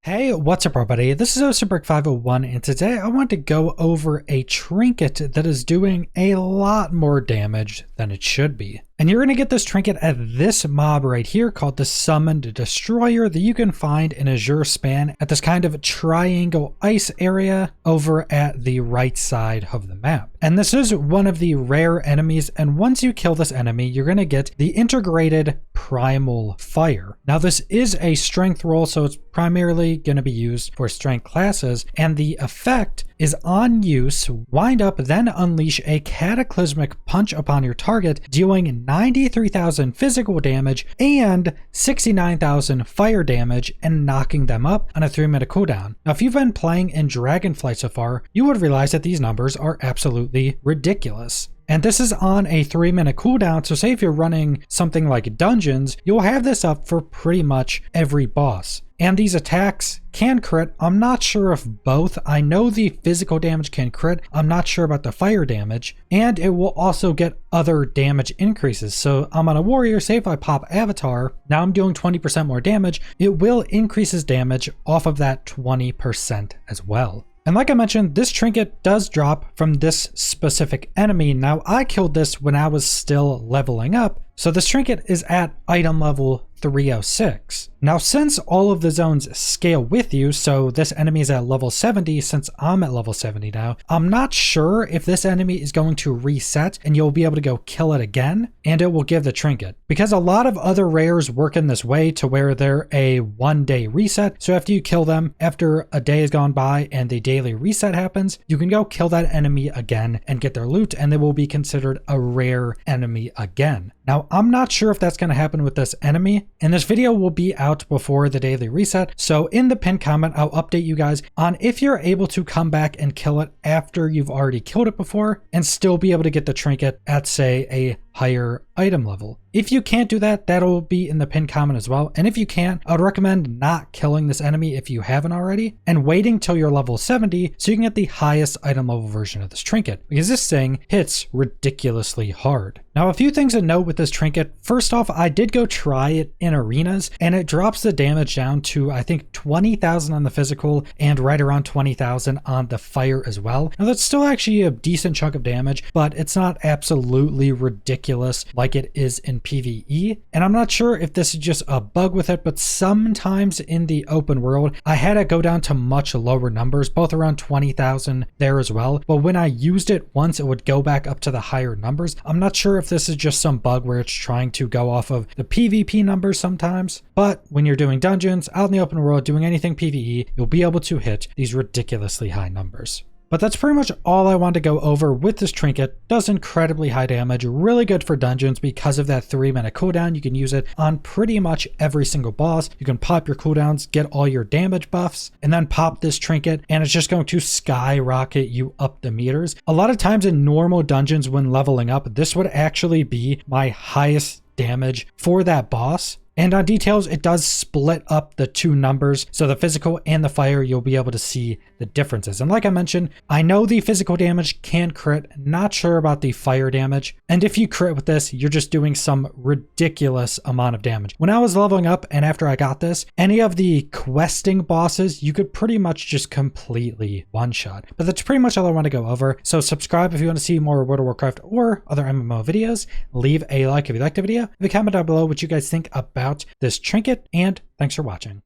Hey, what's up everybody? This is OSBrick501 and today I want to go over a trinket that is doing a lot more damage than it should be. And you're going to get this trinket at this mob right here called the Summoned Destroyer that you can find in Azure Span at this kind of triangle ice area over at the right side of the map. And this is one of the rare enemies, and once you kill this enemy, you're going to get the integrated primal fire. Now this is a strength roll, so it's primarily going to be used for strength classes, and the effect is on use, wind up, then unleash a cataclysmic punch upon your target, dealing 93,000 physical damage and 69,000 fire damage and knocking them up on a 3-minute cooldown. Now if you've been playing in Dragonflight so far, you would realize that these numbers are absolutely ridiculous. And this is on a 3-minute cooldown, so say if you're running something like dungeons, you'll have this up for pretty much every boss. And these attacks can crit. I'm not sure if both. I know the physical damage can crit. I'm not sure about the fire damage. And it will also get other damage increases. So I'm on a warrior, say if I pop avatar, now I'm doing 20% more damage. It will increase his damage off of that 20% as well. And like I mentioned, this trinket does drop from this specific enemy. Now I killed this when I was still leveling up, so this trinket is at item level 306. Now since all of the zones scale with you, so this enemy is at level 70 since I'm at level 70 now, I'm not sure if this enemy is going to reset and you'll be able to go kill it again and it will give the trinket. Because a lot of other rares work in this way to where they're a 1-day reset. So after you kill them, after a day has gone by and the daily reset happens, you can go kill that enemy again and get their loot and they will be considered a rare enemy again. Now, I'm not sure if that's going to happen with this enemy, and this video will be out before the daily reset. So in the pinned comment, I'll update you guys on if you're able to come back and kill it after you've already killed it before and still be able to get the trinket at, say, a higher item level. If you can't do that, that'll be in the pinned comment as well. And if you can't, I would recommend not killing this enemy if you haven't already and waiting till you're level 70 so you can get the highest item level version of this trinket, because this thing hits ridiculously hard. Now, a few things to note with this trinket. First off, I did go try it in arenas and it drops the damage down to, I think, 20,000 on the physical and right around 20,000 on the fire as well. Now that's still actually a decent chunk of damage, but it's not absolutely ridiculous like it is in PvE. And I'm not sure if this is just a bug with it, but sometimes in the open world, I had it go down to much lower numbers, both around 20,000 there as well. But when I used it once, it would go back up to the higher numbers. I'm not sure if this is just some bug where it's trying to go off of the PvP numbers sometimes, but when you're doing dungeons out in the open world, doing anything PvE, you'll be able to hit these ridiculously high numbers. But that's pretty much all I want to go over with this trinket. Does incredibly high damage, really good for dungeons because of that 3-minute cooldown. You can use it on pretty much every single boss. You can pop your cooldowns, get all your damage buffs, and then pop this trinket, and it's just going to skyrocket you up the meters. A lot of times in normal dungeons when leveling up, this would actually be my highest damage for that boss. And on details, it does split up the two numbers. So the physical and the fire, you'll be able to see the differences. And like I mentioned, I know the physical damage can crit, not sure about the fire damage. And if you crit with this, you're just doing some ridiculous amount of damage. When I was leveling up and after I got this, any of the questing bosses, you could pretty much just completely one-shot. But that's pretty much all I want to go over. So subscribe if you want to see more World of Warcraft or other MMO videos. Leave a like if you liked the video. Leave a comment down below what you guys think about this trinket, and thanks for watching.